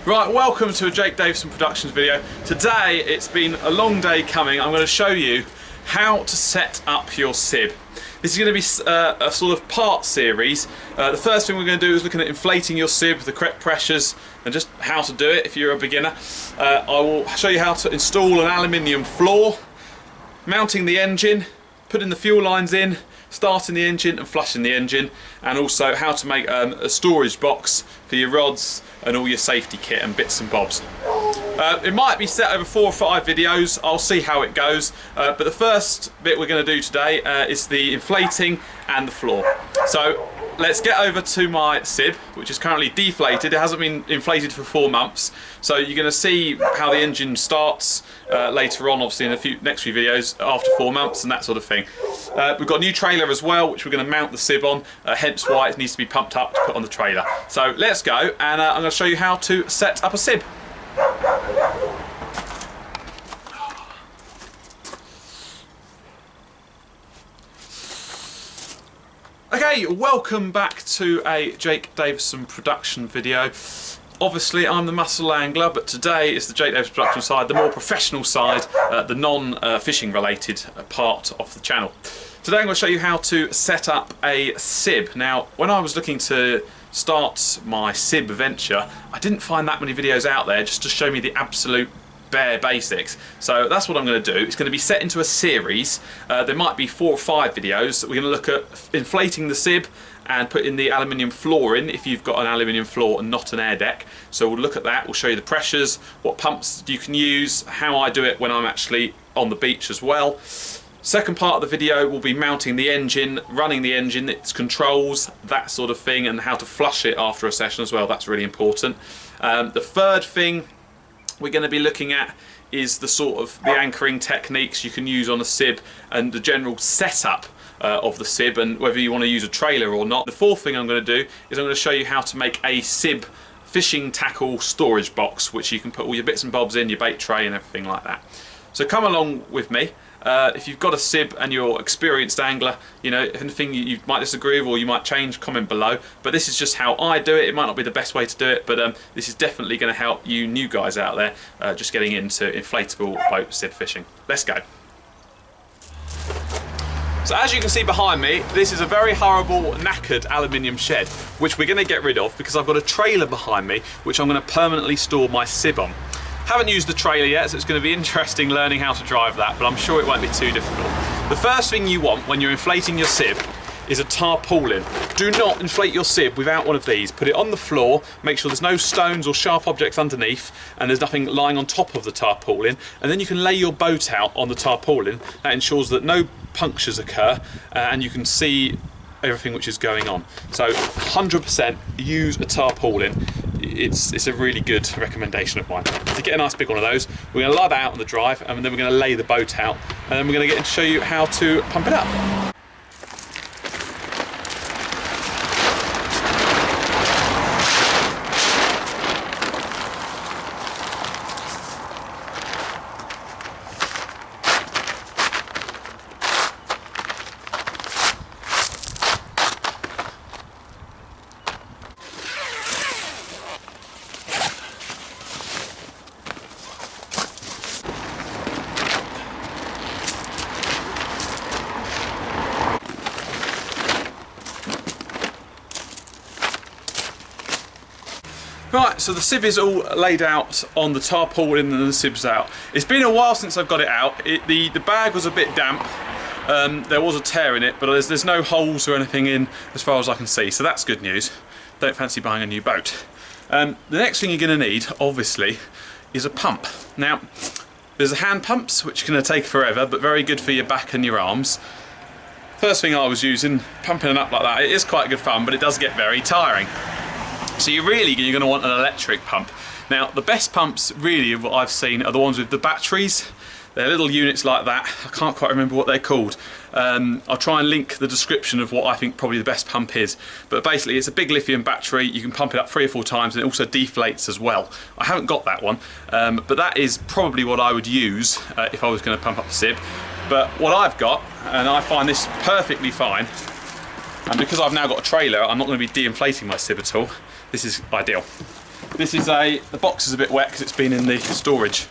Right, welcome to a Jake Davison Productions video. Today, it's been a long day coming. I'm going to show you how to set up your SIB. This is going to be a sort of part series. The first thing we're going to do is looking at inflating your SIB with the correct pressures and just how to do it if you're a beginner. I will show you how to install an aluminium floor, mounting the engine, putting the fuel lines in, starting the engine and flushing the engine, and also how to make a storage box for your rods and all your safety kit and bits and bobs. It might be set over 4 or 5 videos. I'll see how it goes, but the first bit we're going to do today is the inflating and the floor. So let's get over to my SIB, which is currently deflated. It hasn't been inflated for 4 months, so you're going to see how the engine starts later on, obviously in the next few videos after 4 months and that sort of thing. We've got a new trailer as well, which we're going to mount the SIB on, hence why it needs to be pumped up to put on the trailer. So let's go, and I'm going to show you how to set up a SIB. Okay, welcome back to a Jake Davison production video. Obviously I'm the muscle angler, but today is the Jake Davison production side, the more professional side, the non-fishing related part of the channel. Today I'm going to show you how to set up a SIB. Now, when I was looking to start my SIB venture, I didn't find that many videos out there just to show me the absolute bare basics. So that's what I'm going to do. It's going to be set into a series. There might be 4 or 5 videos. We're going to look at inflating the SIB and putting the aluminium floor in if you've got an aluminium floor and not an air deck. So we'll look at that. We'll show you the pressures, what pumps you can use, how I do it when I'm actually on the beach as well. Second part of the video will be mounting the engine, running the engine, its controls, that sort of thing, and how to flush it after a session as well. That's really important. The third thing we're going to be looking at is the anchoring techniques you can use on a SIB and the general setup of the SIB and whether you want to use a trailer or not. The fourth thing I'm going to do is I'm going to show you how to make a SIB fishing tackle storage box, which you can put all your bits and bobs in, your bait tray and everything like that. So come along with me. If you've got a SIB and you're an experienced angler, you know, if anything you might disagree with or you might change, comment below. But this is just how I do it. It might not be the best way to do it, but this is definitely going to help you new guys out there just getting into inflatable boat SIB fishing. Let's go. So as you can see behind me, this is a very horrible, knackered aluminium shed, which we're going to get rid of because I've got a trailer behind me, which I'm going to permanently store my SIB on. Haven't used the trailer yet, so it's going to be interesting learning how to drive that, but I'm sure it won't be too difficult. The first thing you want when you're inflating your SIB is a tarpaulin. Do not inflate your SIB without one of these. Put it on the floor, make sure there's no stones or sharp objects underneath, and there's nothing lying on top of the tarpaulin, and then you can lay your boat out on the tarpaulin. That ensures that no punctures occur, and you can see everything which is going on. So 100% use a tarpaulin. It's a really good recommendation of mine. To get a nice big one of those, we're going to lie that out on the drive, and then we're going to lay the boat out, and then we're going to get and show you how to pump it up. Right, so the SIB is all laid out on the tarpaulin and the SIB's out. It's been a while since I've got it out. The bag was a bit damp. There was a tear in it, but there's no holes or anything in as far as I can see, so that's good news. Don't fancy buying a new boat. The next thing you're going to need, obviously, is a pump. Now, there's hand pumps, which are going to take forever, but very good for your back and your arms. First thing I was using, pumping it up like that, it is quite good fun, but it does get very tiring. So you're going to want an electric pump. Now the best pumps really what I've seen are the ones with the batteries. They're little units like that. I can't quite remember what they're called. I'll try and link the description of what I think probably the best pump is. But basically it's a big lithium battery. You can pump it up 3 or 4 times and it also deflates as well. I haven't got that one, but that is probably what I would use if I was going to pump up the SIB. But what I've got, and I find this perfectly fine, and because I've now got a trailer, I'm not going to be de-inflating my SIB at all. This is ideal. This is the box is a bit wet because it's been in the storage.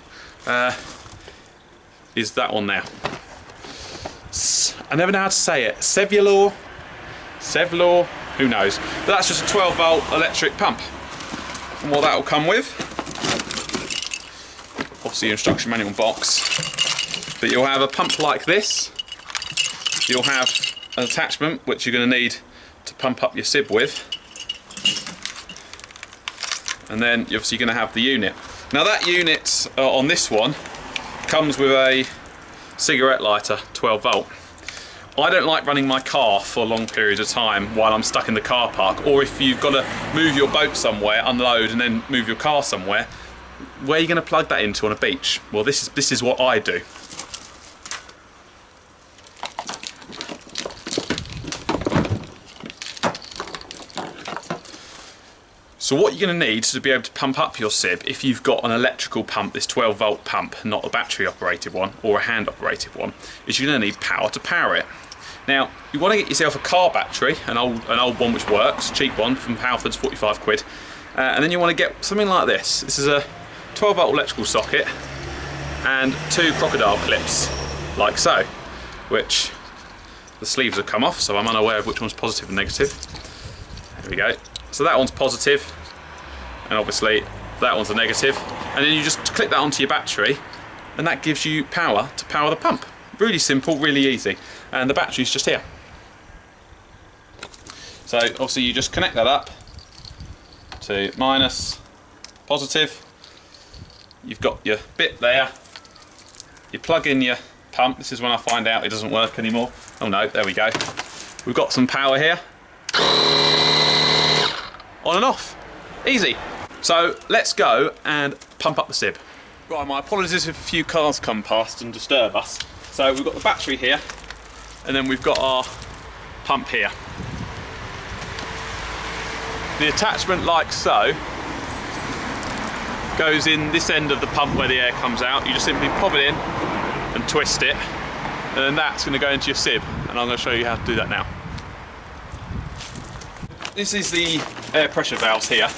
Is that one there? I never know how to say it. Sevlor, who knows? But that's just a 12-volt electric pump. And what that will come with, obviously your instruction manual box, but you'll have a pump like this. You'll have an attachment which you're going to need to pump up your SIB with, and then you're obviously going to have the unit. Now that unit on this one comes with a cigarette lighter, 12 volt. I don't like running my car for long periods of time while I'm stuck in the car park, or if you've got to move your boat somewhere, unload and then move your car somewhere. Where are you going to plug that into on a beach? Well, this is what I do. So what you're going to need to be able to pump up your SIB, if you've got an electrical pump, this 12 volt pump, not a battery operated one or a hand operated one, is you're going to need power to power it. Now, you want to get yourself a car battery, an old one which works, cheap one from Halfords, 45 quid, and then you want to get something like this. This is a 12 volt electrical socket and 2 crocodile clips, like so, which the sleeves have come off, so I'm unaware of which one's positive and negative. There we go. So that one's positive, and obviously that one's a negative, and then you just clip that onto your battery and that gives you power to power the pump. Really simple, really easy, and the battery's just here. So obviously you just connect that up to minus, positive, you've got your bit there, you plug in your pump. This is when I find out it doesn't work anymore. Oh no, there we go. We've got some power here. On and off, easy. So let's go and pump up the SIB. Right, my apologies if a few cars come past and disturb us. So we've got the battery here, and then we've got our pump here. The attachment, like so, goes in this end of the pump where the air comes out. You just simply pop it in and twist it, and then that's going to go into your SIB, and I'm going to show you how to do that now. This is the air pressure valves here.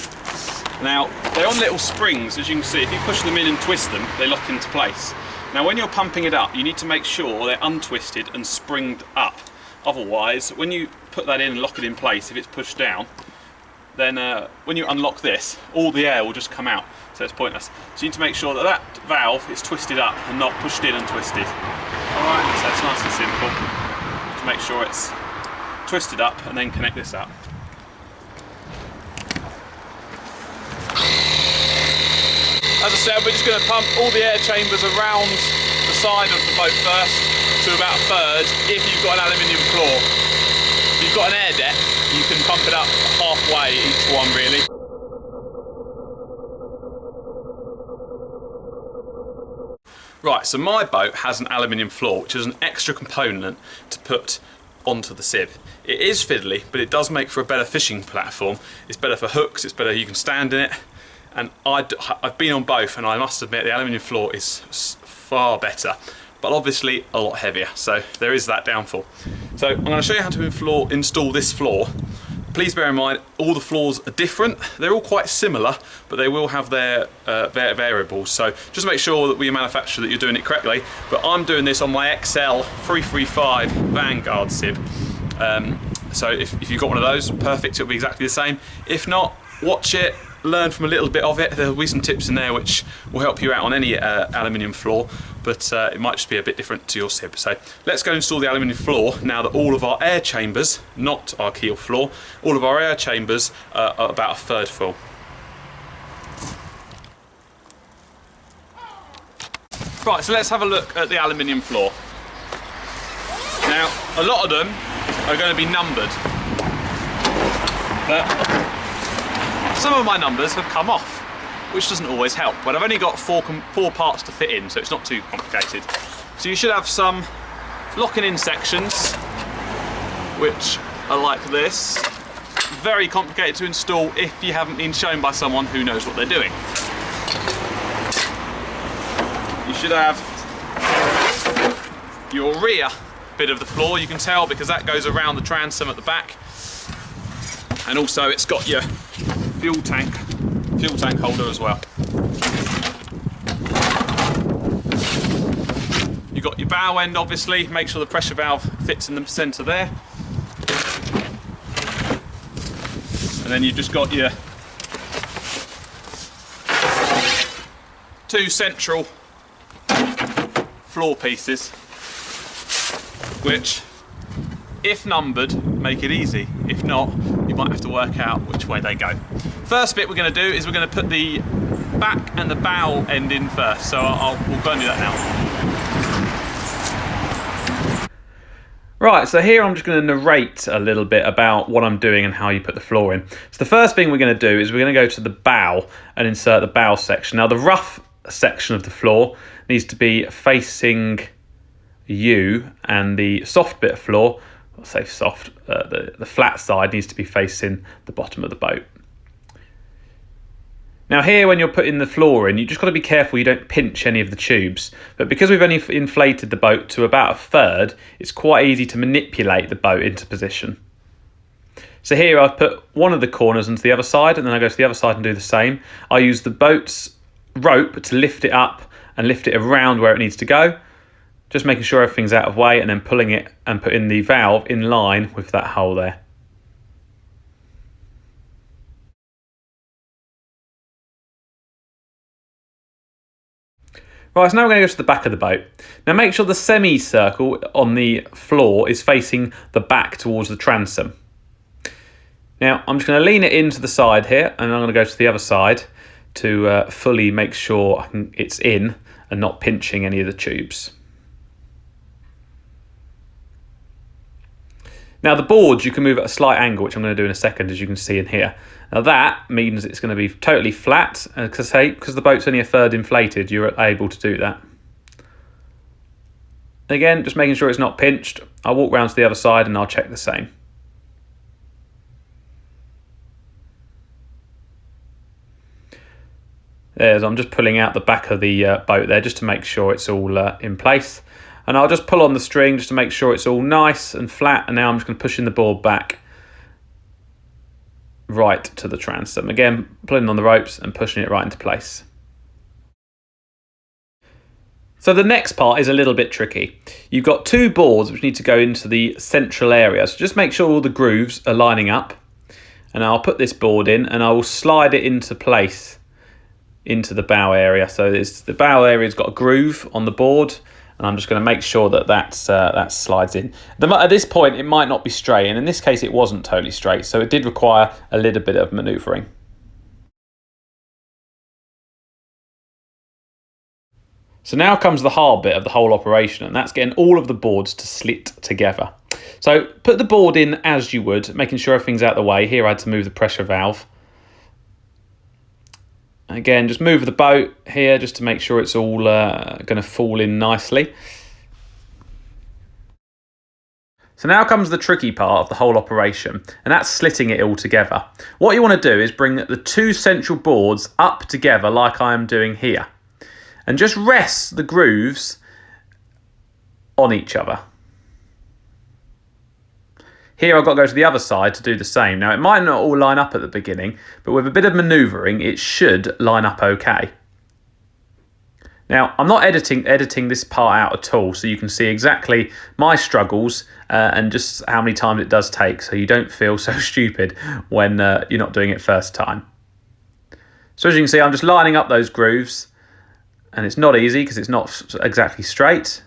Now, they're on little springs, as you can see. If you push them in and twist them, they lock into place. Now, when you're pumping it up, you need to make sure they're untwisted and springed up. Otherwise, when you put that in and lock it in place, if it's pushed down, then when you unlock this, all the air will just come out, so it's pointless. So you need to make sure that that valve is twisted up and not pushed in and twisted. Alright, so it's nice and simple. Just make sure it's twisted up and then connect this up. As I said, we're just going to pump all the air chambers around the side of the boat first to about a third if you've got an aluminium floor. If you've got an air deck, you can pump it up halfway each one really. Right, so my boat has an aluminium floor, which is an extra component to put onto the SIB. It is fiddly, but it does make for a better fishing platform. It's better for hooks, it's better, you can stand in it. And I've been on both, and I must admit the aluminium floor is far better, but obviously a lot heavier, so there is that downfall. So I'm going to show you how to install this floor. Please bear in mind all the floors are different. They're all quite similar, but they will have their variables, so just make sure that with your manufacturer that you're doing it correctly. But I'm doing this on my XL 335 Vanguard SIB, so if you've got one of those, perfect, it'll be exactly the same. If not, watch it, learn from a little bit of it. There'll be some tips in there which will help you out on any aluminium floor, but it might just be a bit different to your SIB. So let's go install the aluminium floor now that all of our air chambers, not our keel floor, all of our air chambers are about a third full. Right, so let's have a look at the aluminium floor. Now, a lot of them are going to be numbered, but some of my numbers have come off, which doesn't always help, but I've only got four parts to fit in, so it's not too complicated. So you should have some locking in sections, which are like this. Very complicated to install if you haven't been shown by someone who knows what they're doing. You should have your rear bit of the floor, you can tell because that goes around the transom at the back, and also it's got your fuel tank fuel tank holder as well. You've got your bow end, obviously, make sure the pressure valve fits in the centre there. And then you've just got your 2 central floor pieces, which, if numbered, make it easy. If not, you might have to work out which way they go. First bit we're going to do is we're going to put the back and the bow end in first, so we'll go and do that now. Right, so here I'm just going to narrate a little bit about what I'm doing and how you put the floor in. So the first thing we're going to do is we're going to go to the bow and insert the bow section. Now the rough section of the floor needs to be facing you, and the soft bit of floor, I'll say soft, the flat side needs to be facing the bottom of the boat. Now here, when you're putting the floor in, you just got to be careful you don't pinch any of the tubes. But because we've only inflated the boat to about 1/3, it's quite easy to manipulate the boat into position. So here I've put one of the corners into the other side, and then I go to the other side and do the same. I use the boat's rope to lift it up and lift it around where it needs to go, just making sure everything's out of way, and then pulling it and putting the valve in line with that hole there. Right, so now we're going to go to the back of the boat. Now make sure the semicircle on the floor is facing the back towards the transom. Now I'm just going to lean it into the side here, and I'm going to go to the other side to fully make sure it's in and not pinching any of the tubes. Now the boards you can move at a slight angle, which I'm going to do in a second, as you can see in here. Now that means it's going to be totally flat, and because the boat's only 1/3 inflated, you're able to do that. Again, just making sure it's not pinched. I'll walk round to the other side and I'll check the same. I'm just pulling out the back of the boat there just to make sure it's all in place. And I'll just pull on the string just to make sure it's all nice and flat. And now I'm just going to push in the board back right to the transom. Again, pulling on the ropes and pushing it right into place. So the next part is a little bit tricky. You've got 2 boards which need to go into the central area. So just make sure all the grooves are lining up. And I'll put this board in and I will slide it into place into the bow area. So the bow area's got a groove on the board, and I'm just going to make sure that that slides in. At this point, it might not be straight, and in this case, it wasn't totally straight, so it did require a little bit of manoeuvring. So now comes the hard bit of the whole operation, and that's getting all of the boards to slit together. So put the board in as you would, making sure everything's out of the way. Here I had to move the pressure valve. Again, just move the boat here just to make sure it's all going to fall in nicely. So now comes the tricky part of the whole operation, and that's slitting it all together. What you want to do is bring the 2 central boards up together like I am doing here, and just rest the grooves on each other. Here I've got to go to the other side to do the same. Now it might not all line up at the beginning, but with a bit of manoeuvring it should line up okay. Now I'm not editing this part out at all, so you can see exactly my struggles and just how many times it does take, so you don't feel so stupid when you're not doing it first time. So as you can see, I'm just lining up those grooves, and it's not easy because it's not exactly straight.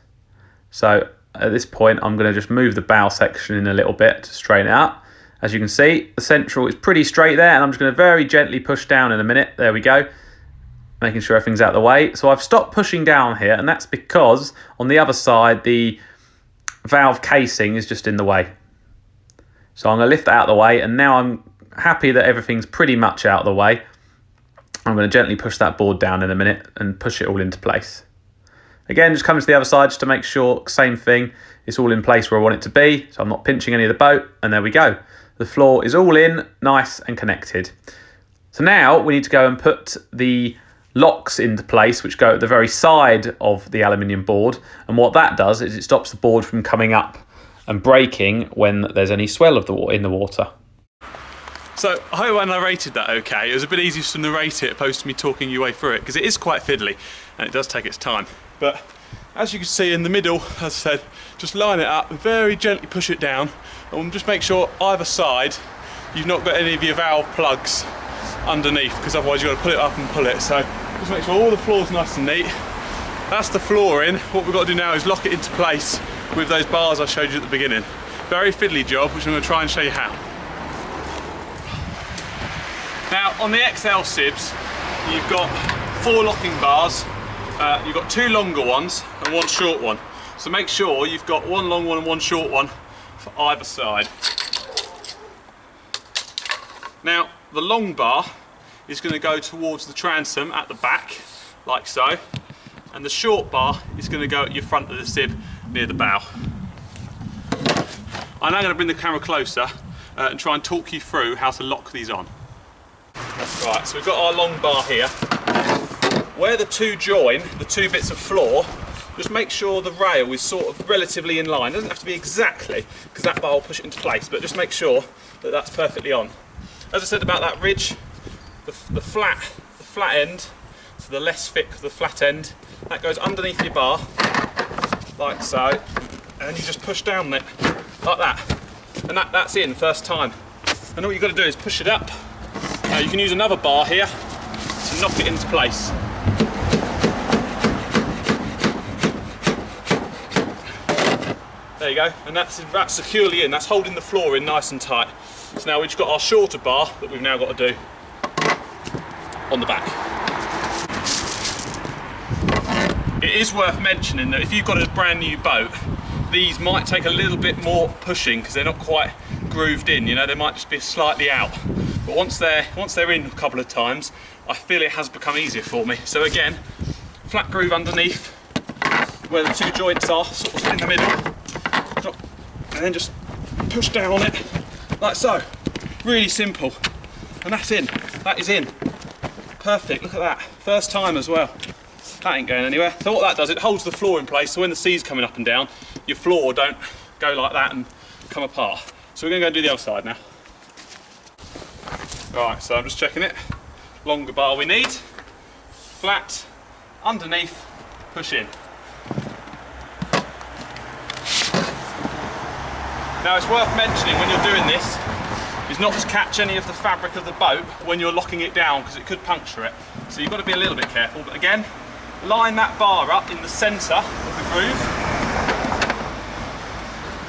So at this point, I'm going to just move the bow section in a little bit to straighten it up. As you can see, the central is pretty straight there, and I'm just going to very gently push down in a minute. There we go, making sure everything's out of the way. So I've stopped pushing down here, and that's because on the other side, the valve casing is just in the way. So I'm going to lift that out of the way, and now I'm happy that everything's pretty much out of the way. I'm going to gently push that board down in a minute and push it all into place. Again, just coming to the other side just to make sure, same thing, it's all in place where I want it to be, so I'm not pinching any of the boat, and there we go. The floor is all in, nice and connected. So now we need to go and put the locks into place, which go at the very side of the aluminium board, and what that does is it stops the board from coming up and breaking when there's any swell of in the water. So So I hope I narrated that okay. It was a bit easier to narrate it opposed to me talking your way through it, because it is quite fiddly and it does take its time. But as you can see in the middle, as I said, just line it up, very gently push it down, and just make sure either side you've not got any of your valve plugs underneath, because otherwise you've got to pull it up and pull it. So just make sure all the floor's nice and neat. That's the floor in. What we've got to do now is lock it into place with those bars I showed you at the beginning. Very fiddly job, which I'm going to try and show you how. Now on the XL SIBs, you've got 4 locking bars. You've got 2 longer ones and 1 short one. So make sure you've got 1 long one and 1 short one for either side. Now the long bar is going to go towards the transom at the back, like so, and the short bar is going to go at your front of the SIB near the bow. I'm now going to bring the camera closer and try and talk you through how to lock these on. Right, so we've got our long bar here. Where the 2 join, the 2 bits of floor, just make sure the rail is sort of relatively in line. It doesn't have to be exactly, because that bar will push it into place, but just make sure that that's perfectly on. As I said about that ridge, the flat end, so the less thick, the flat end, that goes underneath your bar, like so, and you just push down it, like that. And that's in first time. And all you've got to do is push it up. Now you can use another bar here to knock it into place. There you go, and that's securely in, that's holding the floor in nice and tight. So now we've just got our shorter bar that we've now got to do on the back. It is worth mentioning that if you've got a brand new boat, these might take a little bit more pushing because they're not quite grooved in, you know, they might just be slightly out. But once they're in a couple of times, I feel it has become easier for me. So again, flat groove underneath where the 2 joints are, sort of in the middle, and then just push down on it like so. Really simple, and that's in. That is in. Perfect. Look at that. First time as well. That ain't going anywhere. So what that does, it holds the floor in place, so when the sea's coming up and down, your floor don't go like that and come apart. So we're going to go and do the other side now. Right, so I'm just checking it. Longer bar we need. Flat, underneath, push in. Now it's worth mentioning when you're doing this is not to catch any of the fabric of the boat when you're locking it down, because it could puncture it. So you've got to be a little bit careful, but again, line that bar up in the centre of the groove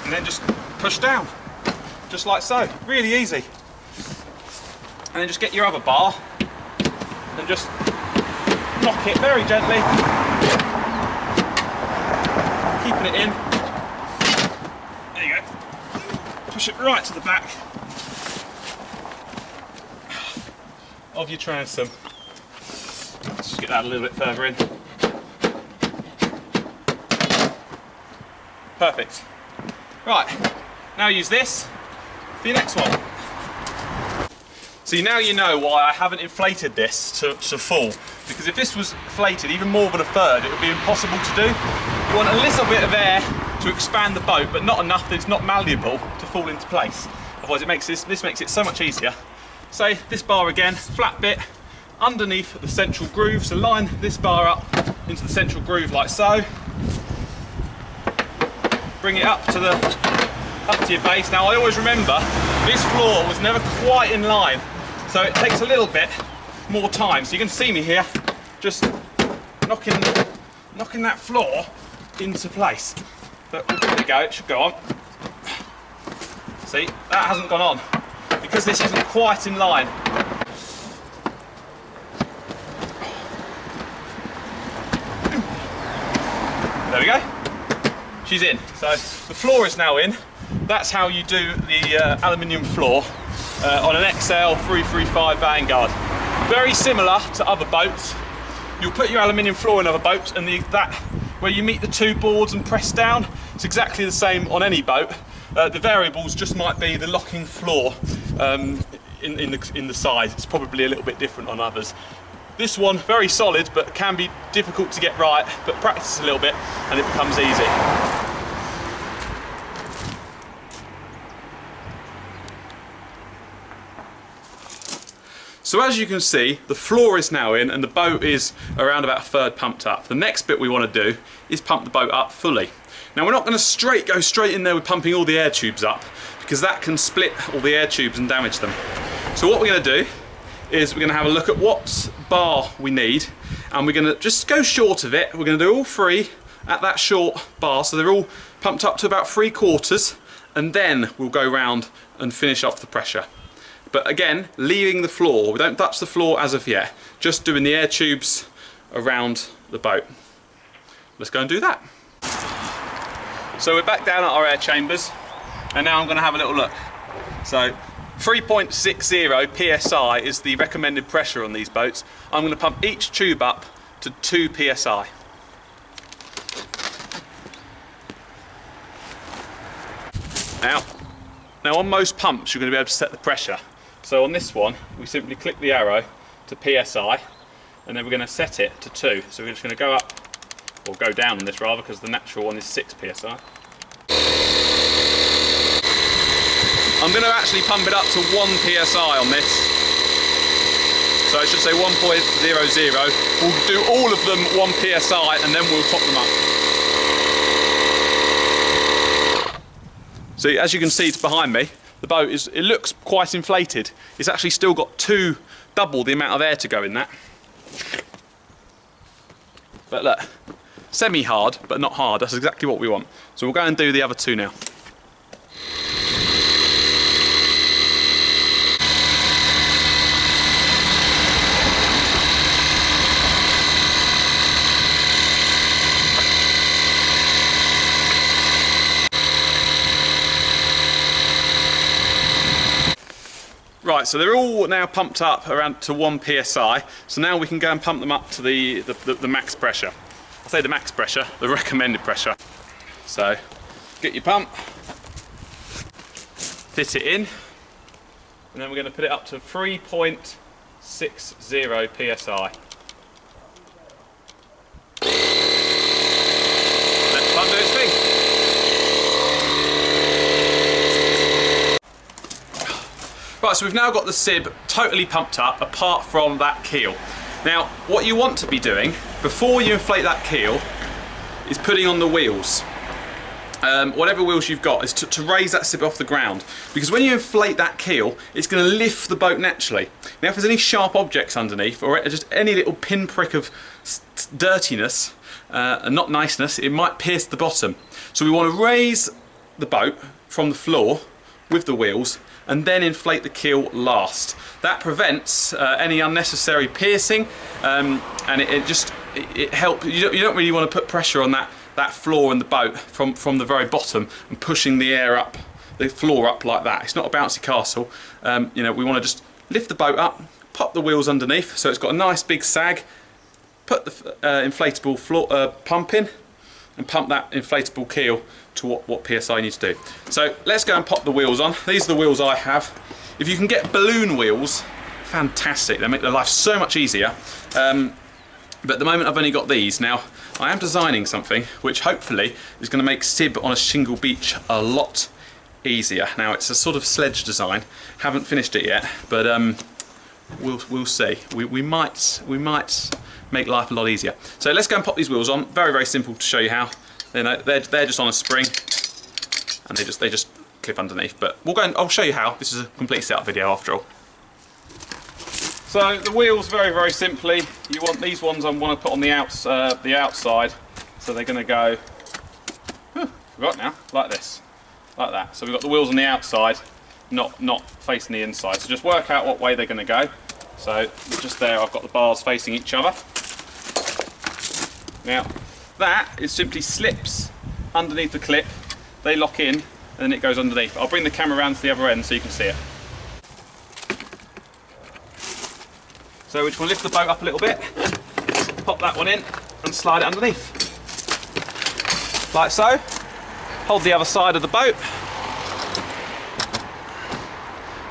and then just push down, just like so. Really easy. And then just get your other bar and just knock it very gently, keeping it in. There you go. Push it right to the back of your transom. Let's just get that a little bit further in. Perfect. Right, now use this for your next one. See, now you know why I haven't inflated this to full, because if this was inflated even more than a third, it would be impossible to do. You want a little bit of air to expand the boat, but not enough that it's not malleable to fall into place. Otherwise it makes this makes it so much easier. So this bar again, flat bit underneath the central groove, so line this bar up into the central groove like so. Bring it up to your base. Now I always remember this floor was never quite in line, so it takes a little bit more time. So you can see me here just knocking that floor into place. But we'll give it a go, it should go on. See, that hasn't gone on because this isn't quite in line. There we go. She's in. So the floor is now in. That's how you do the aluminium floor on an XL 335 Vanguard. Very similar to other boats. You'll put your aluminium floor in other boats, and that where you meet the 2 boards and press down, it's exactly the same on any boat. The variables just might be the locking floor in the size. It's probably a little bit different on others. This one, very solid, but can be difficult to get right, but practice a little bit and it becomes easy. So as you can see, the floor is now in and the boat is around about a third pumped up. The next bit we want to do is pump the boat up fully. Now we're not going to go straight in there with pumping all the air tubes up, because that can split all the air tubes and damage them. So what we're going to do is we're going to have a look at what bar we need, and we're going to just go short of it. We're going to do all three at that short bar, so they're all pumped up to about 3/4, and then we'll go round and finish off the pressure. But again, leaving the floor, we don't touch the floor as of yet, just doing the air tubes around the boat. Let's go and do that. So we're back down at our air chambers, and now I'm going to have a little look. So 3.60 psi is the recommended pressure on these boats. I'm going to pump each tube up to 2 psi. Now on most pumps you're going to be able to set the pressure. So on this one we simply click the arrow to psi, and then we're going to set it to 2. So we're just going to go up, or go down on this rather, because the natural one is 6 psi. I'm going to actually pump it up to 1 psi on this. So it should say 1.00. We'll do all of them 1 psi and then we'll top them up. So as you can see behind me, the boat it looks quite inflated. It's actually still got double the amount of air to go in that. But look, semi-hard, but not hard. That's exactly what we want. So we'll go and do the other two now. Right, so they're all now pumped up around to 1 psi. So now we can go and pump them up to the max pressure. I say the max pressure, the recommended pressure. So get your pump, fit it in, and then we're going to put it up to 3.60 psi. Let the pump do its thing. Right, so we've now got the SIB totally pumped up apart from that keel. Now, what you want to be doing before you inflate that keel is putting on the wheels. Whatever wheels you've got, is to raise that SIB off the ground, because when you inflate that keel it's going to lift the boat naturally. Now if there's any sharp objects underneath, or just any little pinprick of dirtiness and not niceness, it might pierce the bottom. So we want to raise the boat from the floor with the wheels and then inflate the keel last. That prevents any unnecessary piercing, and it helps. You don't really want to put pressure on that floor and the boat from the very bottom and pushing the air up, the floor up like that. It's not a bouncy castle. You know, we want to just lift the boat up, pop the wheels underneath so it's got a nice big sag, put the inflatable floor pump in, and pump that inflatable keel to what PSI you need to do. So let's go and pop the wheels on. These are the wheels I have. If you can get balloon wheels, fantastic. They make their life so much easier. But at the moment I've only got these. Now I am designing something which hopefully is going to make SIB on a shingle beach a lot easier. Now it's a sort of sledge design. Haven't finished it yet, but we'll see. We might make life a lot easier. So let's go and pop these wheels on. Very, very simple to show you how. They're just on a spring, and they just clip underneath. But we'll go and I'll show you how. This is a complete setup video after all. So the wheels, very, very simply, you want these ones I want to put on the outside. So they're going to go, forgot now, like this, like that. So we've got the wheels on the outside, not facing the inside. So just work out what way they're going to go. So just there, I've got the bars facing each other. Now that it simply slips underneath the clip, they lock in, and then it goes underneath. I'll bring the camera around to the other end so you can see it. So we just want to lift the boat up a little bit, pop that one in and slide it underneath. Like so. Hold the other side of the boat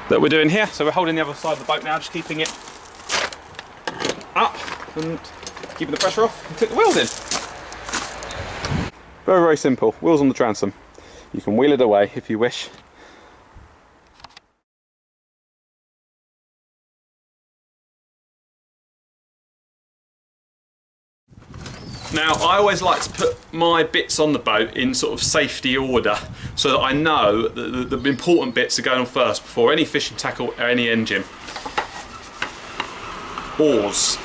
that we're doing here. So we're holding the other side of the boat now, just keeping it up and keeping the pressure off, and click the wheels in. Very, very simple. Wheels on the transom. You can wheel it away if you wish. Now, I always like to put my bits on the boat in sort of safety order so that I know that the important bits are going on first before any fishing tackle or any engine. Oars.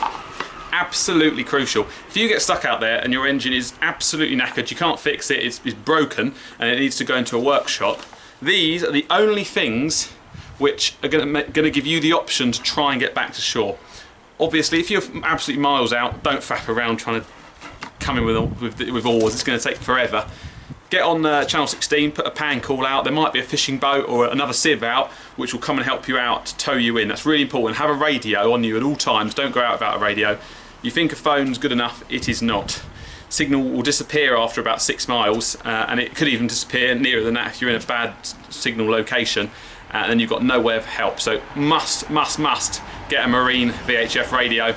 Absolutely crucial. If you get stuck out there and your engine is absolutely knackered, you can't fix it, it's broken and it needs to go into a workshop, these are the only things which are going to give you the option to try and get back to shore. Obviously, if you're absolutely miles out, don't faff around trying to come in with oars, it's going to take forever. Get on channel 16, put a pan call out, there might be a fishing boat or another SIB out which will come and help you out to tow you in. That's really important. Have a radio on you at all times, don't go out without a radio. You think a phone's good enough, it is not. Signal will disappear after about 6 miles and it could even disappear nearer than that if you're in a bad signal location and then you've got no way of help. So must get a marine VHF radio.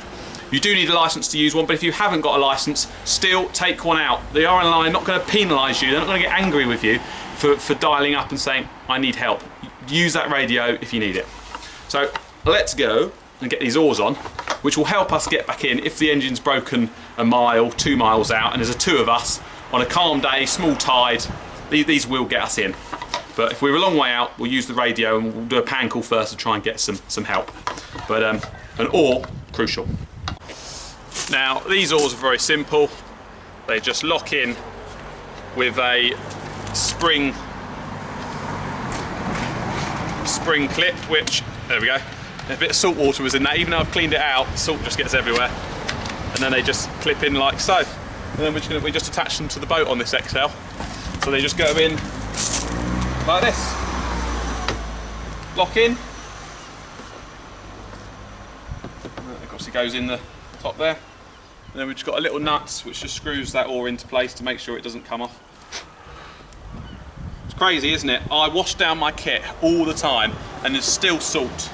You do need a license to use one, but if you haven't got a license, still take one out. The RNLI are not going to penalise you, they're not going to get angry with you for dialing up and saying, I need help. Use that radio if you need it. So let's go and get these oars on, which will help us get back in if the engine's broken a mile, 2 miles out, and there's 2 of us on a calm day, small tide, these will get us in. But if we're a long way out, we'll use the radio and we'll do a pan call first to try and get some help. But an oar, crucial. Now, these oars are very simple. They just lock in with a spring clip, which, there we go. A bit of salt water was in that. Even though I've cleaned it out, salt just gets everywhere. And then they just clip in like so. And then we just attach them to the boat on this XL. So they just go in like this. Lock in. It obviously goes in the top there. And then we've just got a little nut which just screws that oar into place to make sure it doesn't come off. It's crazy, isn't it? I wash down my kit all the time and there's still salt.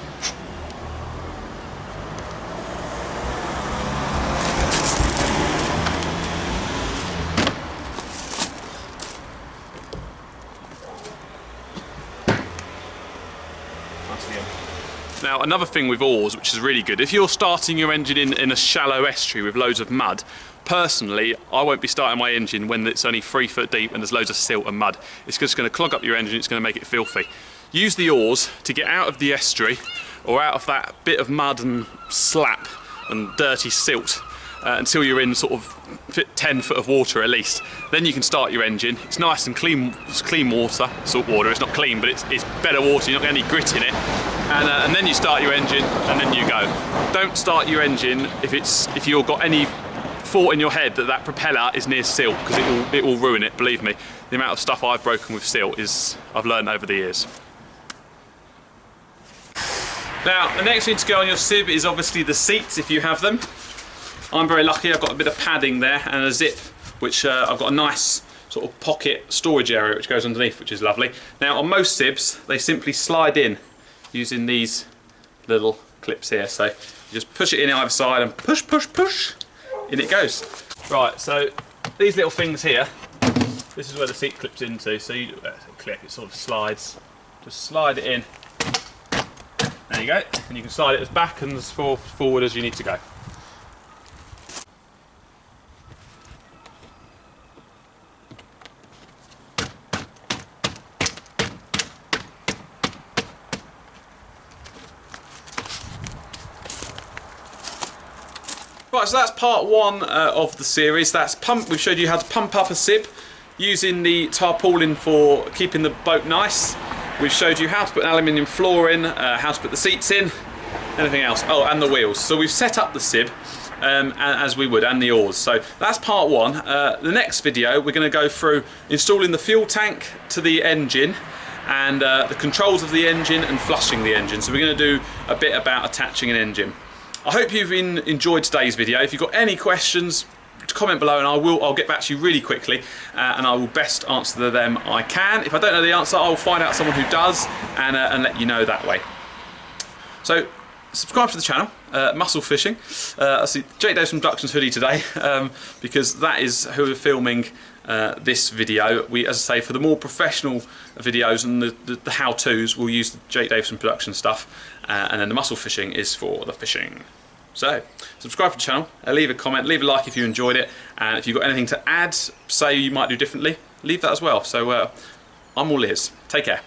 Now, another thing with oars, which is really good, if you're starting your engine in a shallow estuary with loads of mud, personally, I won't be starting my engine when it's only 3 foot deep and there's loads of silt and mud. It's just going to clog up your engine, it's going to make it filthy. Use the oars to get out of the estuary or out of that bit of mud and slap and dirty silt until you're in sort of 10 foot of water at least. Then you can start your engine. It's nice and clean, it's clean water, salt water. It's not clean, but it's better water. You're not getting any grit in it. And then you start your engine, and then you go. Don't start your engine if you've got any thought in your head that propeller is near silt, because it will ruin it. Believe me, the amount of stuff I've broken with silt I've learned over the years. Now, the next thing to go on your SIB is obviously the seats, if you have them. I'm very lucky, I've got a bit of padding there and a zip, which I've got a nice sort of pocket storage area which goes underneath, which is lovely. Now, on most SIBs, they simply slide in using these little clips here. So you just push it in either side and push, in it goes. Right, so these little things here, this is where the seat clips into. So you clip, it sort of slides. Just slide it in. There you go. And you can slide it as back and as forward as you need to go. Right, so that's part 1 of the series. We've showed you how to pump up a SIB using the tarpaulin for keeping the boat nice. We've showed you how to put an aluminium floor in, how to put the seats in, anything else. Oh, and the wheels. So we've set up the SIB as we would, and the oars. So that's part 1. The next video, we're going to go through installing the fuel tank to the engine and the controls of the engine and flushing the engine. So we're going to do a bit about attaching an engine. I hope you've enjoyed today's video. If you've got any questions, comment below and I'll get back to you really quickly and I will best answer them I can. If I don't know the answer, I'll find out someone who does and let you know that way. So subscribe to the channel, Muscle Fishing. I see Jake Davison Productions hoodie today because that is who we're filming this video. As I say, for the more professional videos and the how-tos, we'll use the Jake Davison Production stuff and then the Muscle Fishing is for the fishing. So, subscribe to the channel, leave a comment, leave a like if you enjoyed it, and if you've got anything to add, say you might do differently, leave that as well. So, I'm all ears. Take care.